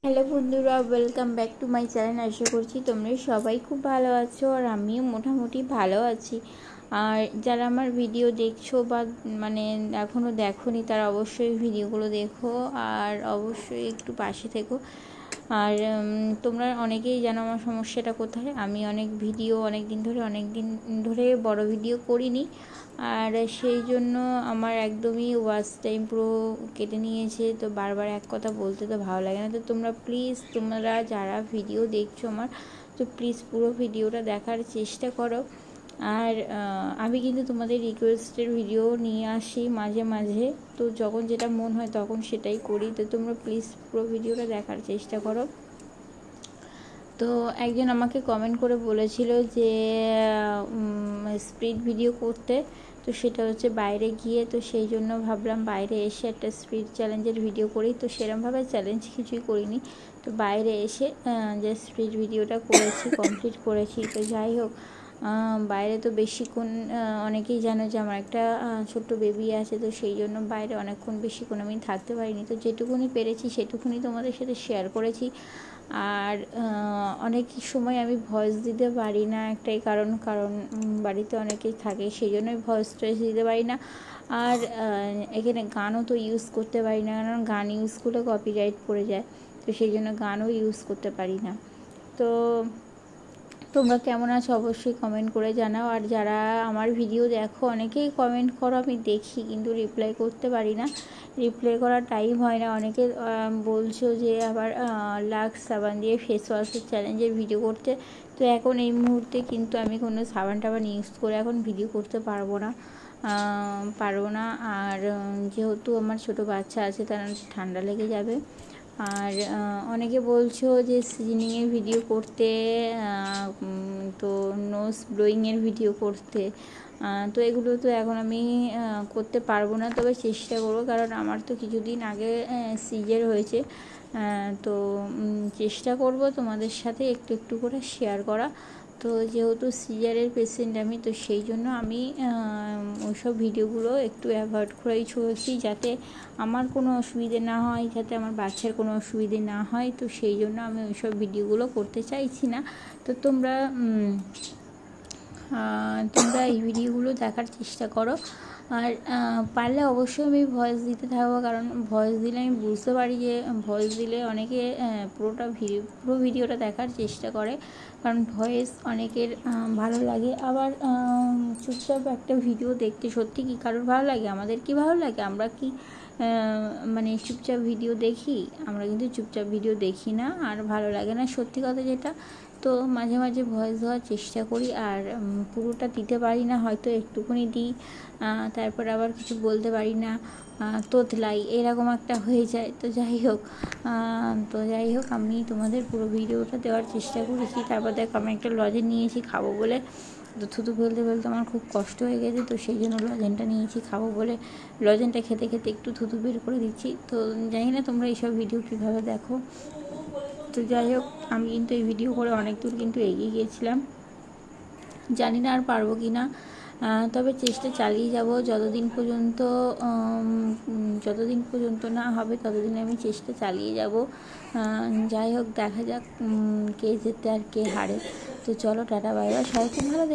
Hello বন্ধুরা, welcome back to my channel. আশা করছি তোমরা সবাই খুব ভালো আছো আর আমিও মোটামুটি ভালো আছি। আর যারা আমার ভিডিও দেখছো বা এখনও দেখোনি তারা অবশ্যই ভিডিওগুলো দেখো আর অবশ্যই একটু পাশে থেকো। আর তোমরা অনেকেই জানো আমার সমস্যাটা কোথায়। আমি অনেক দিন ধরে বড় ভিডিও করিনি, আর সেই জন্য আমার একদমই ওয়াচ টাইম পুরো কেটে নিয়েছে। তো বারবার এক কথা বলতে তো ভালো লাগে না। তো তোমরা যারা ভিডিও দেখছো আমার, তো প্লিজ পুরো ভিডিওটা দেখার চেষ্টা করো। আর আমি কিন্তু তোমাদের রিকোয়েস্টের ভিডিও নিয়ে আসি মাঝে মাঝে, তো যখন যেটা মন হয় তখন সেটাই করি। তো তোমরা প্লিজ পুরো ভিডিওটা দেখার চেষ্টা করো। তো একজন আমাকে কমেন্ট করে বলেছিল যে স্পিড ভিডিও করতে, তো সেটা হচ্ছে বাইরে গিয়ে। তো সেই জন্য ভাবলাম বাইরে এসে একটা স্পিড চ্যালেঞ্জের ভিডিও করি। তো সেরকমভাবে চ্যালেঞ্জ কিছুই করিনি, তো বাইরে এসে যে স্পিড ভিডিওটা করেছি, কমপ্লিট করেছি। তো যাই হোক, বাইরে তো বেশিক্ষণ, অনেকেই জানো যে আমার একটা ছোট্ট বেবি আছে, তো সেই জন্য বাইরে অনেকক্ষণ বেশিক্ষণ আমি থাকতে পারিনি। তো যেটুকুনি পেরেছি সেটুকুনি তোমাদের সাথে শেয়ার করেছি। আর অনেক সময় আমি ভয়েস দিতে পারি না, একটাই কারণ বাড়িতে অনেকেই থাকে, সেই জন্যই ভয়েসটা দিতে পারি না। আর এখানে গানও তো ইউজ করতে পারি না, কারণ গান ইউজ করলে কপিরাইট পড়ে যায়। তো সেই জন্য গানও ইউজ করতে পারি না। তো তোমরা কেমন আছো অবশ্যই কমেন্ট করে জানাও। আর যারা আমার ভিডিও দেখো অনেকেই কমেন্ট করো, আমি দেখি কিন্তু রিপ্লাই করতে পারি না, রিপ্লাই করার টাইম হয় না। অনেকে বলছো যে আবার লাক্স সাবান দিয়ে ফেস ওয়াশের চ্যালেঞ্জের ভিডিও করতে। তো এখন এই মুহূর্তে কিন্তু আমি কোনো সাবান টাবান ইউজ করে এখন ভিডিও করতে পারবো না। আর যেহেতু আমার ছোটো বাচ্চা আছে, তার ঠান্ডা লেগে যাবে। আর অনেকে বলছো যে সিজনিংয়ের ভিডিও করতে, তো নোজ ব্লোয়িংয়ের ভিডিও করতে। তো এগুলো তো এখন আমি করতে পারবো না, তবে চেষ্টা করবো, কারণ আমার তো কিছুদিন আগে সিজার হয়েছে। তো চেষ্টা করব তোমাদের সাথে একটু একটু করে শেয়ার করা। তো যেহেতু সিজারের পেশেন্ট আমি, তো সেই জন্য আমি ওইসব ভিডিওগুলো একটু অ্যাভয়েড করেই চলছি, যাতে আমার কোনো অসুবিধে না হয়, যাতে আমার বাচ্চার কোনো অসুবিধে না হয়। তো সেই জন্য আমি ওইসব ভিডিওগুলো করতে চাইছি না। তো তোমরা এই ভিডিওগুলো দেখার চেষ্টা করো। আর পারলে অবশ্যই আমি ভয়েস দিতে থাকবো, কারণ ভয়েস দিলে আমি বুঝতে পারি যে ভয়েস দিলে অনেকে পুরো ভিডিওটা দেখার চেষ্টা করে, কারণ ভয়েস অনেকের ভালো লাগে। আবার চুপচাপ একটা ভিডিও দেখতে সত্যি কি কারোর ভালো লাগে? আমাদের কি ভালো লাগে? আমরা কি চুপচাপ ভিডিও দেখি? আমরা কিন্তু চুপচাপ ভিডিও দেখি না, আর ভালো লাগে না, সত্যি কথা যেটা। তো মাঝে মাঝে ভয়েস দেওয়ার চেষ্টা করি, আর পুরোটা দিতে পারি না, হয়তো একটুখানি দিই, তারপর আবার কিছু বলতে পারি না, তোতলাই এরকম একটা হয়ে যায়। তো যাই হোক আমি তোমাদের পুরো ভিডিওটা দেওয়ার চেষ্টা করেছি। তারপর দেখো আমি একটা লজেন নিয়েছি খাবো বলে, তো থুতু ফেলতে ফেলতে আমার খুব কষ্ট হয়ে গেছে, তো সেই জন্য লজেনটা নিয়েছি খাবো বলে। লজেনটা খেতে খেতে একটু থুতু বের করে দিচ্ছি। তো জানি না তোমরা এইসব ভিডিও কীভাবে দেখো। তো যাই হোক, আমি কিন্তু এই ভিডিও করে অনেক দূর কিন্তু এগিয়ে গিয়েছিলাম, জানি না আর পারবো কি না, তবে চেষ্টা চালিয়ে যাব যতদিন পর্যন্ত না হবে, ততদিন আমি চেষ্টা চালিয়ে যাব। যাই হোক, দেখা যাক কে জেতে আর কে হারে। তো চলো, টাটা বাই বাই, সবাই খুব ভালো